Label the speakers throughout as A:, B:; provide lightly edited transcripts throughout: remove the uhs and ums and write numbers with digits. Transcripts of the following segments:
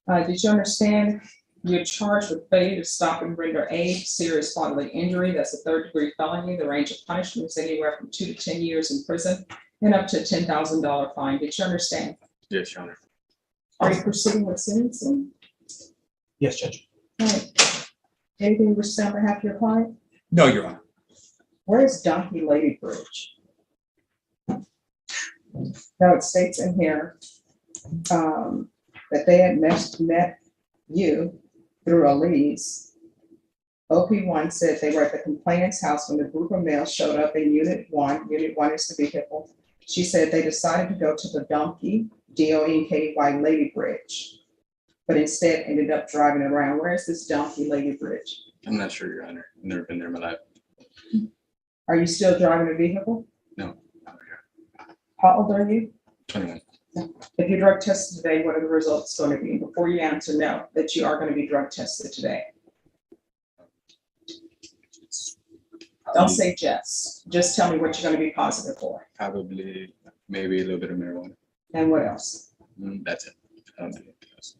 A: Did you understand you're charged with failure to stop and render aid, serious bodily injury? That's a third-degree felony. The range of punishment is anywhere from 2 to 10 years in prison and up to a $10,000 fine. Did you understand?
B: Yes, Your Honor.
A: Are you proceeding with sentencing?
C: Yes, Judge.
A: All right. Anything to say on behalf of your client?
C: No, Your Honor.
A: Where is Donkey Lady Bridge? Now it states in here that they had met you through Elise. OP1 said they were at the complainant's house when the group of males showed up in Unit 1. Unit 1 is the vehicle. She said they decided to go to the Donkey, D-O-N-K-Y, Lady Bridge, but instead ended up driving around. Where is this Donkey Lady Bridge?
B: I'm not sure, Your Honor. I've never been there in my life.
A: Are you still driving a vehicle?
B: No.
A: How old are you?
B: 21.
A: If you're drug tested today, what are the results going to be? Before you answer no, that you are going to be drug tested today. Don't say just tell me what you're going to be positive for.
B: Probably, maybe a little bit of marijuana.
A: And what else?
B: That's it. I don't do anything else.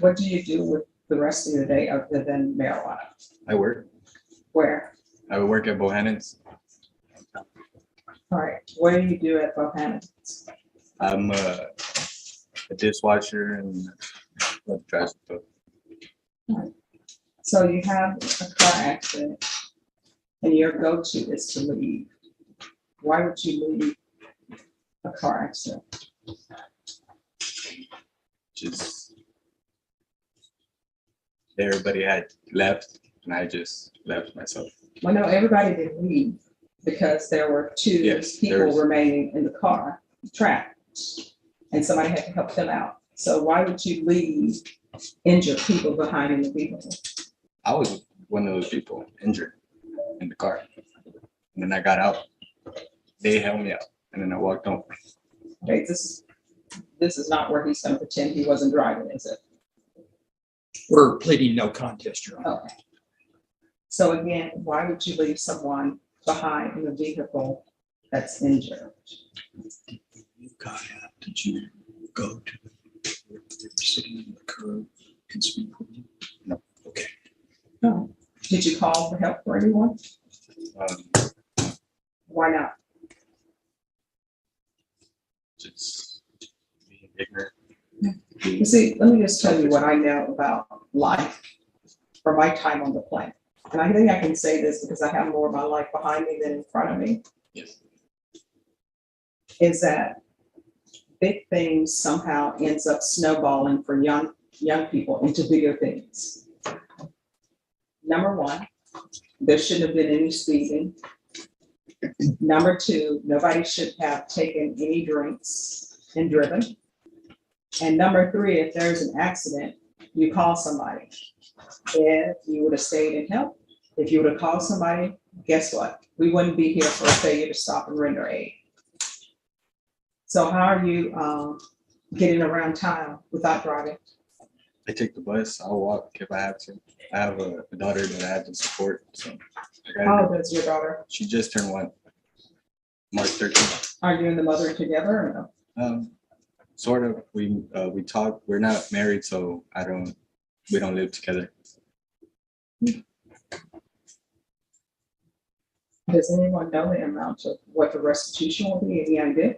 A: What do you do with the rest of your day other than marijuana?
B: I work.
A: Where?
B: I would work at Bohannon's.
A: All right. What do you do at Bohannon's?
B: I'm a dishwasher and drive stuff.
A: So you have a car accident and your go-to is to leave. Why would you leave a car accident?
B: Just everybody had left and I just left myself.
A: Well, no, everybody didn't leave because there were two people remaining in the car trapped and somebody had to help them out. So why would you leave injured people behind in the vehicle?
B: I was one of those people injured in the car. And then I got out. They held me out and then I walked home.
A: Okay, this is not where he's going to pretend he wasn't driving, is it?
C: We're pleading no contest, Your Honor.
A: Okay. So again, why would you leave someone behind in a vehicle that's injured?
C: You got out. Did you go to where they were sitting on the curb and speak with you?
B: No.
C: Okay.
A: No. Did you call for help for anyone? Why not?
B: Just being ignorant.
A: You see, let me just tell you what I know about life from my time on the planet. And I think I can say this because I have more of my life behind me than in front of me.
B: Yes.
A: Is that big things somehow ends up snowballing for young people into bigger things. Number one, there shouldn't have been any speeding. Number two, nobody should have taken any drinks and driven. And number three, if there's an accident, you call somebody. If you would have stayed and helped, if you would have called somebody, guess what? We wouldn't be here for a failure to stop and render aid. So how are you getting around town without driving?
B: I take the bus. I'll walk if I have to. I have a daughter that I have to support. So
A: How old is your daughter?
B: she just turned 1, March 13th.
A: Are you and the mother together or no?
B: Sort of. We talk. We're not married, so we don't live together.
A: Does anyone know the amount of what the restitution will be? Any idea?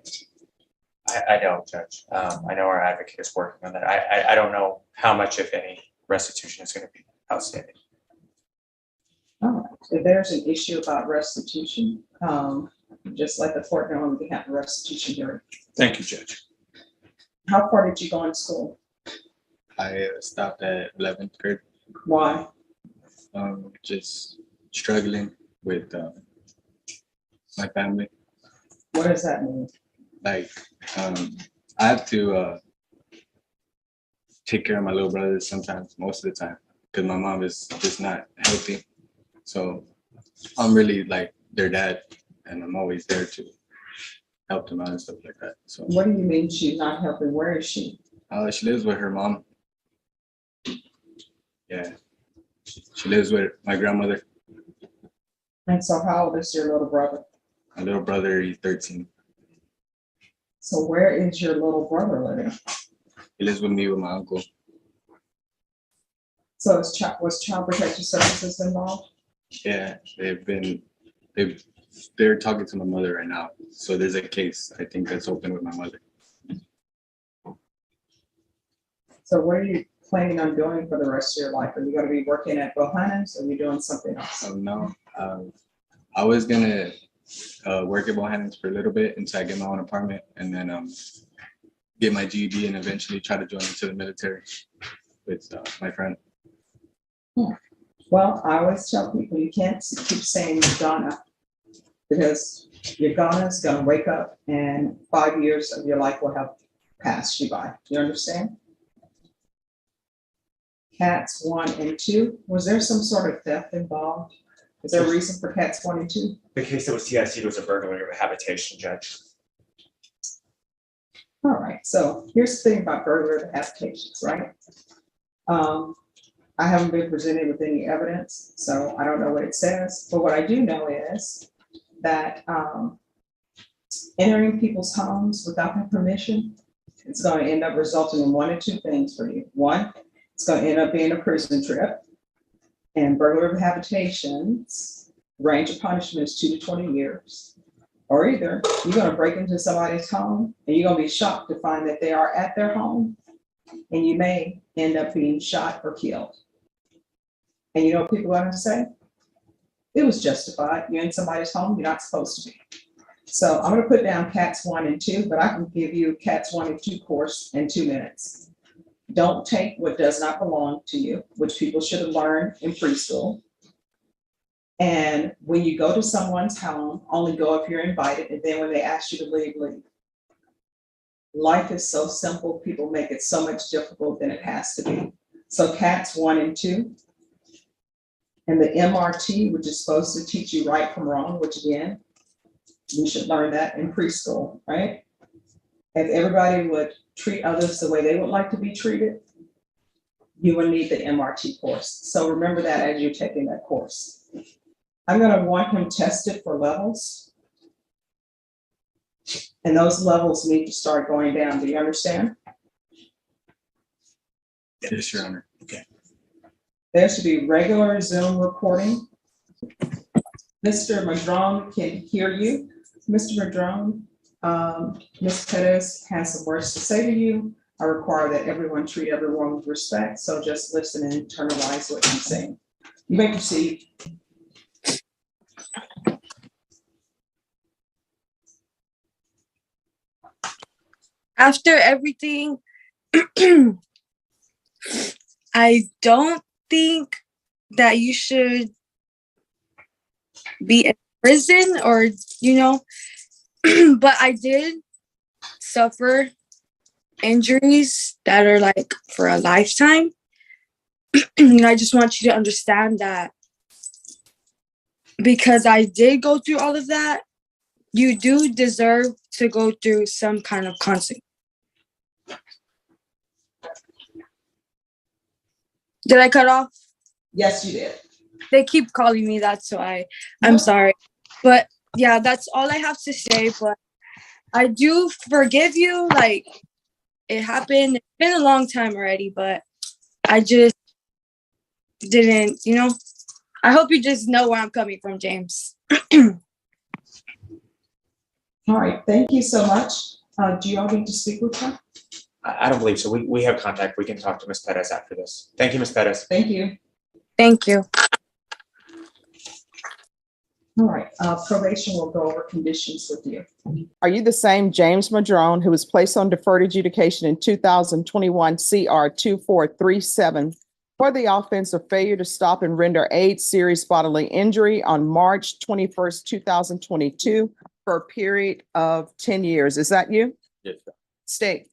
D: I don't, Judge. I know our advocate is working on that. I don't know how much, if any, restitution is going to be outstanding.
A: All right. If there's an issue about restitution, just let the court know and we can have a restitution hearing.
C: Thank you, Judge.
A: How far did you go in school?
B: I stopped at 11th grade.
A: Why?
B: Just struggling with my family.
A: What does that mean?
B: Like, I have to take care of my little brothers sometimes, most of the time, because my mom is just not healthy. So I'm really like their dad, and I'm always there to help them out and stuff like that. So
A: What do you mean she's not helping? Where is she?
B: she lives with her mom. Yeah, she lives with my grandmother.
A: And so how old is your little brother?
B: My little brother, he's 13.
A: So where is your little brother living?
B: He lives with me with my uncle.
A: So was Child Protective Services involved?
B: Yeah, they're talking to my mother right now. So there's a case, I think, that's open with my mother.
A: So what are you planning on doing for the rest of your life? Are you gonna be working at Bohannon's or are you doing something else?
B: So no, I was gonna work at Bohannon's for a little bit until I get my own apartment, and then get my GED and eventually try to join into the military with my friend.
A: Well, I always tell people you can't keep saying you're gonna, because your gonna is gonna wake up and 5 years of your life will have passed you by. You understand? Cats 1 and 2, was there some sort of theft involved? Is there a reason for cats 1 and 2?
D: The case that was TIC was a burglary of a habitation, Judge.
A: All right, so here's the thing about burglary of habitations, right? I haven't been presented with any evidence, so I don't know what it says, but what I do know is that entering people's homes without their permission, it's gonna end up resulting in one of two things for you. One, it's gonna end up being a prison trip, and burglary of habitations, range of punishment is 2 to 20 years. Or either you're gonna break into somebody's home and you're gonna be shocked to find that they are at their home, and you may end up being shot or killed. And you know what people are gonna say? It was justified. You're in somebody's home, you're not supposed to be. So I'm gonna put down cats 1 and 2, but I can give you cats 1 and 2 course in 2 minutes. Don't take what does not belong to you, which people should have learned in preschool. And when you go to someone's home, only go if you're invited, and then when they ask you to leave, leave. Life is so simple, people make it so much difficult than it has to be. So cats 1 and 2. And the MRT, which is supposed to teach you right from wrong, which again, we should learn that in preschool, right? If everybody would treat others the way they would like to be treated, you will need the MRT course. So remember that as you're taking that course. I'm gonna want him tested for levels. And those levels need to start going down. Do you understand?
B: Yes, Your Honor.
A: There should be regular Zoom recording. Mr. Madrone can hear you. Mr. Madrone, Ms. Pettis has some words to say to you. I require that everyone treat everyone with respect, so just listen and internalize what he's saying. You may proceed.
E: After everything, I don't think that you should be in prison or, but I did suffer injuries that are like for a lifetime. And I just want you to understand that because I did go through all of that, you do deserve to go through some kind of consequence. Did I cut off?
A: Yes, you did.
E: They keep calling me that, so I'm sorry. But yeah, that's all I have to say. But I do forgive you. Like, it happened. It's been a long time already, but I just didn't, I hope you just know where I'm coming from, James.
A: All right, thank you so much. Do you all need to speak with her?
D: I don't believe so. We have contact. We can talk to Ms. Pettis after this. Thank you, Ms. Pettis.
A: Thank you.
E: Thank you.
A: All right, probation will go over conditions with you.
F: Are you the same James Madrone who was placed on deferred adjudication in 2021 CR 2437 for the offense of failure to stop and render aid serious bodily injury on March 21st, 2022 for a period of 10 years? Is that you?
G: Yes, sir.
F: State.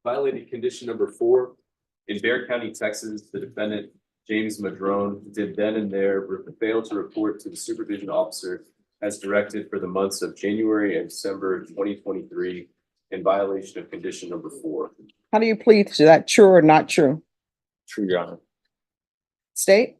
G: Violated condition number 4. In Bexar County, Texas, the defendant, James Madrone, did then and there fail to report to the supervision officer as directed for the months of January and December 2023 in violation of condition number 4.
F: How do you plead to that? True or not true?
G: True, Your Honor.
F: State.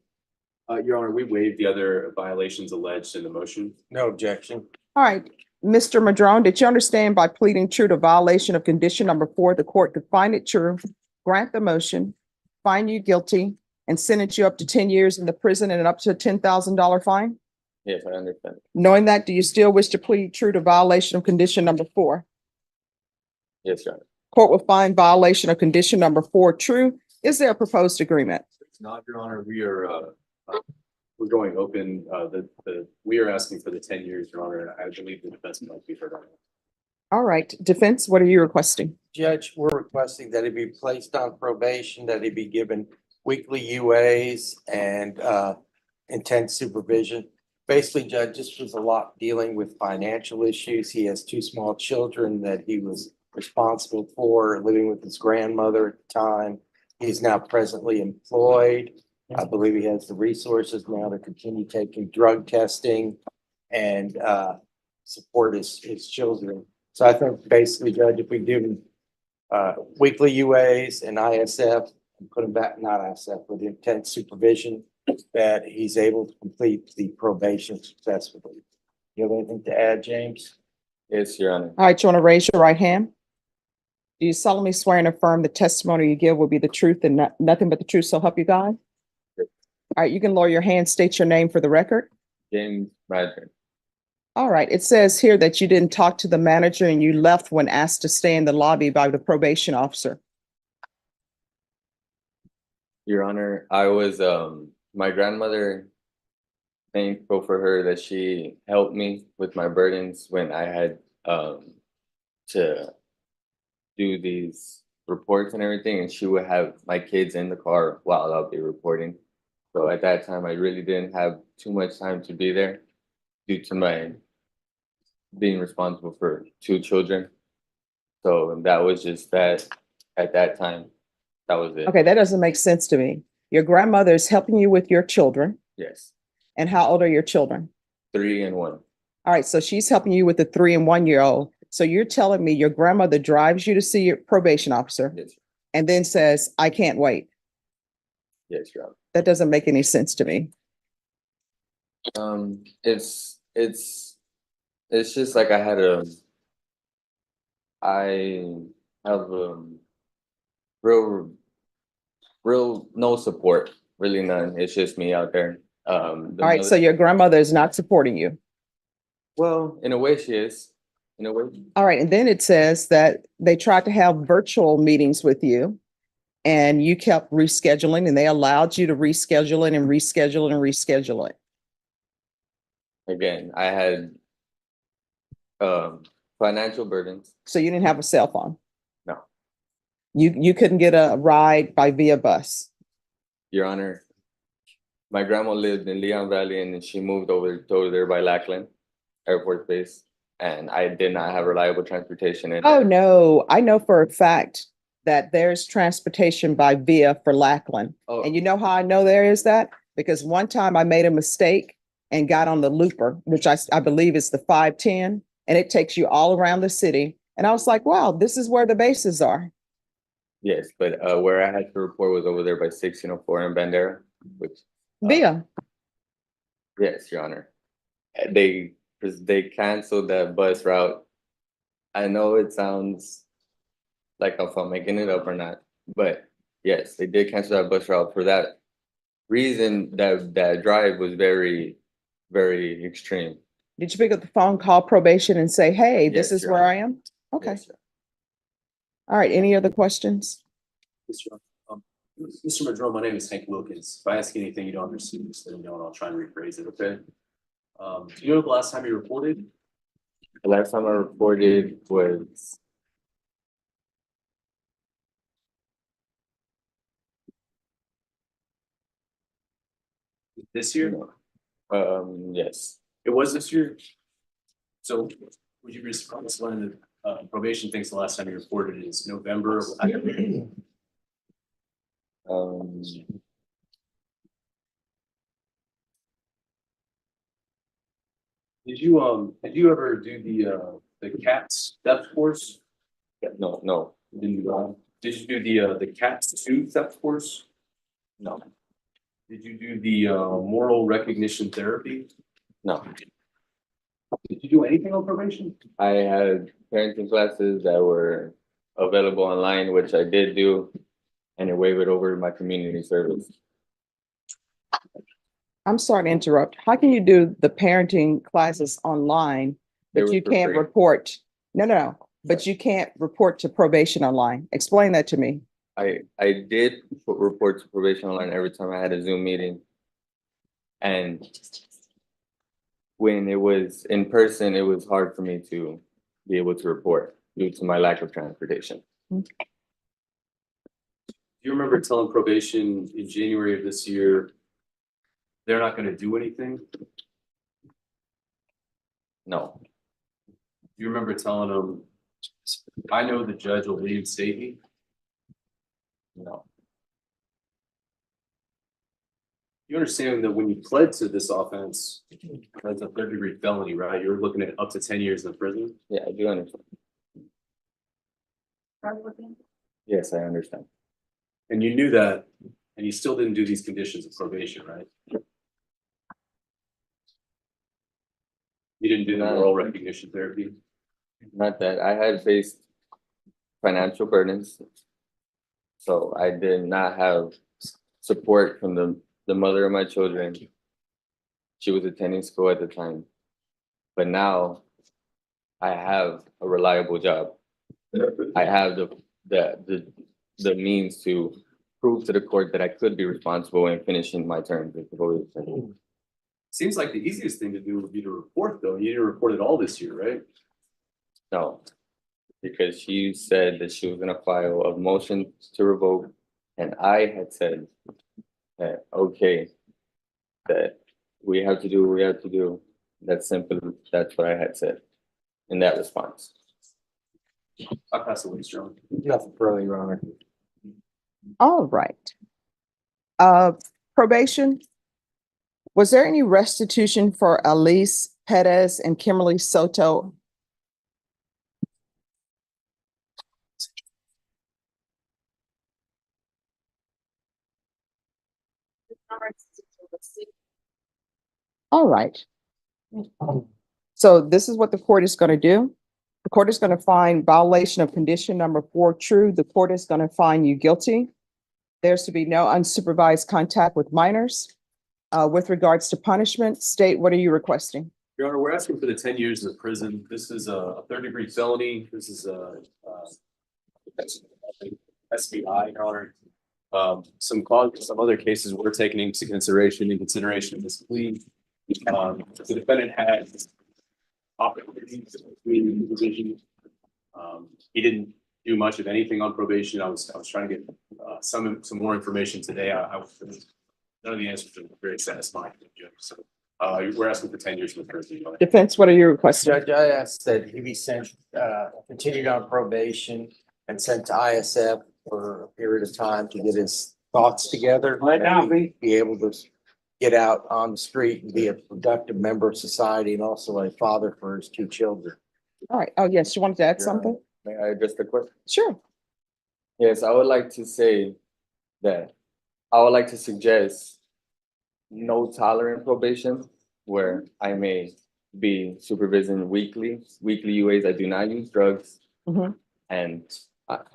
G: Your Honor, we waived the other violations alleged in the motion.
D: No objection.
F: All right. Mr. Madrone, did you understand by pleading true to violation of condition number 4, the court could find it true grant the motion, find you guilty, and sentence you up to 10 years in the prison and up to a $10,000 fine?
H: Yes, I understand.
F: Knowing that, do you still wish to plead true to violation of condition number 4?
H: Yes, Your Honor.
F: Court will find violation of condition number 4 true. Is there a proposed agreement?
G: It's not, Your Honor. We're going open, we are asking for the 10 years, Your Honor, and I believe the defense might be heard on it.
F: All right, defense, what are you requesting?
I: Judge, we're requesting that he be placed on probation, that he be given weekly UAs and intense supervision. Basically, Judge, this was a lot dealing with financial issues. He has 2 small children that he was responsible for, living with his grandmother at the time. He's now presently employed. I believe he has the resources now to continue taking drug testing and support his children. So I think basically, Judge, if we give him weekly UAs and ISF and put him back, not ISF, but intense supervision, that he's able to complete the probation successfully. You have anything to add, James?
H: Yes, Your Honor.
F: All right, you want to raise your right hand? Do you solemnly swear and affirm the testimony you give will be the truth and nothing but the truth, so help you God?
H: Yes.
F: All right, you can lower your hand, state your name for the record.
H: James Madron.
F: All right, it says here that you didn't talk to the manager and you left when asked to stay in the lobby by the probation officer.
H: Your Honor, I was my grandmother, thankful for her that she helped me with my burdens when I had to do these reports and everything, and she would have my kids in the car while I'll be reporting. So at that time, I really didn't have too much time to be there due to my being responsible for 2 children. So that was just that at that time. That was it.
F: Okay, that doesn't make sense to me. Your grandmother is helping you with your children.
H: Yes.
F: And how old are your children?
H: 3 and 1.
F: All right, so she's helping you with the 3 and 1 year old. So you're telling me your grandmother drives you to see your probation officer
H: Yes.
F: and then says, I can't wait.
H: Yes, Your Honor.
F: That doesn't make any sense to me.
H: It's just like I have real no support, really none. It's just me out there.
F: All right, so your grandmother is not supporting you.
H: Well, in a way she is. In a way.
F: All right, and then it says that they tried to have virtual meetings with you and you kept rescheduling and they allowed you to reschedule it and reschedule it and reschedule it.
H: Again, I had financial burdens.
F: So you didn't have a cell phone?
H: No.
F: You couldn't get a ride via bus?
H: Your Honor, my grandma lived in Leon Valley and then she moved over there by Lackland Air Force Base. And I did not have reliable transportation.
F: Oh, no, I know for a fact that there's transportation by via for Lackland.
H: Oh.
F: And you know how I know there is that? Because one time I made a mistake and got on the looper, which I believe is the 510, and it takes you all around the city. And I was like, wow, this is where the bases are.
H: Yes, but where I had to report was over there by 1604 in Bandera, which.
F: Via.
H: Yes, Your Honor. They canceled that bus route. I know it sounds like if I'm making it up or not, but yes, they did cancel that bus route for that reason. That drive was very, very extreme.
F: Did you pick up the phone, call probation and say, hey, this
H: Yes,
F: is
H: Your
F: where
H: Honor.
F: I am? Okay.
H: Yes, Your
F: All right. Any other questions?
G: Mr. Madron, my name is Hank Wilkins. If I ask anything you don't understand, just let me know and I'll try and rephrase it, okay? Do you know the last time you reported?
H: The last time I reported was
G: This year?
H: yes.
G: It was this year? So would you be surprised when the probation thinks the last time you reported is November? Did you ever do the CATS theft course?
H: No,
G: Did you do the CATS 2 theft course?
H: no,
G: Did you do the moral recognition therapy?
H: no.
G: Did you do anything on probation?
H: I had parenting classes that were available online, which I did do. and it waived over my community service.
F: I'm sorry to interrupt. How can you do the parenting classes online,
H: They
F: but
H: were
F: you
H: for
F: can't
H: free.
F: report? No, but you can't report to probation online. Explain that to me.
H: I did report to probation online every time I had a Zoom meeting. And when it was in person, it was hard for me to be able to report due to my lack of transportation.
G: Do you remember telling probation in January of this year, they're not gonna do anything? Do
H: No,
G: you remember telling them, I know the judge will reinstate me?
H: no,
G: You understand that when you pled to this offense, that's a third-degree felony, right? You're looking at up to 10 years in prison.
H: yeah, I do understand. Yes, I understand.
G: And you knew that, and you still didn't do these conditions of probation, right? You didn't do the
H: No.
G: oral recognition therapy.
H: Not that I had faced financial burdens. So I did not have support from the mother of my children. She was attending school at the time. But now I have a reliable job. I have the means to prove to the court that I could be responsible in finishing my term.
G: Seems like the easiest thing to do would be to report, though. You didn't report it all this year, right?
H: No, because she said that she was gonna file a motion to revoke, and I had said that, okay, that we have to do what we have to do. That's simple. That's what I had said in that response.
G: I pass the way, Strong.
I: Nothing further, Your Honor.
F: All right. Probation. Was there any restitution for Elise Perez and Kimberly Soto? All right. So this is what the court is going to do. The court is going to find violation of condition number 4 true. The court is going to find you guilty. There's to be no unsupervised contact with minors. With regards to punishment, state, what are you requesting?
G: Your Honor, we're asking for the 10 years in the prison. This is a third-degree felony. This is a SBI, Your Honor. Some other cases were taken into consideration of this plea. The defendant had opportunities between the division. He didn't do much of anything on probation. I was trying to get some more information today. None of the answers are very satisfying. So we're asking for 10 years in the prison. Your Honor.
F: Defense, what are you requesting?
I: Judge, I asked that he be sent, continued on probation and sent to ISF for a period of time to get his thoughts together. Be able to get out on the street and be a productive member of society and also a father for his 2 children.
F: All right. Oh, yes, you wanted to add something?
H: May I address the question?
F: Sure.
H: Yes, I would like to say that I would like to suggest no tolerant probation where I may be supervising weekly UAs. I do not use drugs.
F: Mhm.
H: And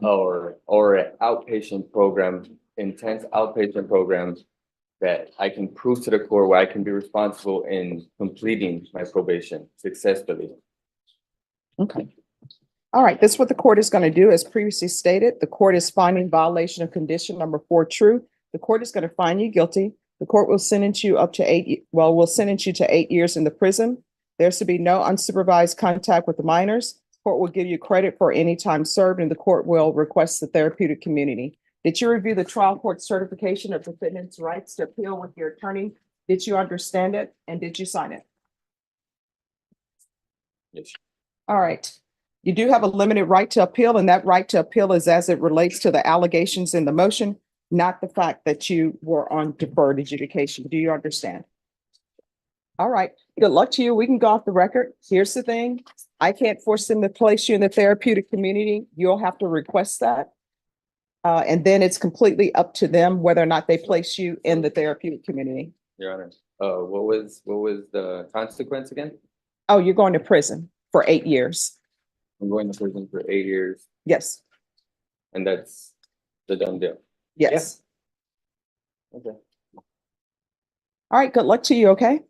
H: or an outpatient program, intense outpatient programs that I can prove to the court where I can be responsible in completing my probation successfully.
F: Okay. All right, this is what the court is going to do. As previously stated, the court is finding violation of condition number 4 true. The court is going to find you guilty. The court will sentence you will sentence you to 8 years in the prison. There's to be no unsupervised contact with the minors. Court will give you credit for any time served, and the court will request the therapeutic community. Did you review the trial court certification of defendant's rights to appeal with your attorney? Did you understand it, and did you sign it?
H: Yes.
F: All right. You do have a limited right to appeal, and that right to appeal is as it relates to the allegations in the motion, not the fact that you were on deferred adjudication. Do you understand? All right. Good luck to you. We can go off the record. Here's the thing. I can't force them to place you in the therapeutic community. You'll have to request that. And then it's completely up to them whether or not they place you in the therapeutic community.
H: Your Honor, what was the consequence again?
F: Oh, you're going to prison for 8 years.
H: I'm going to prison for 8 years,
F: Yes.
H: and that's the done deal.
F: Yes.
H: Okay.
F: All right, good luck to you, okay?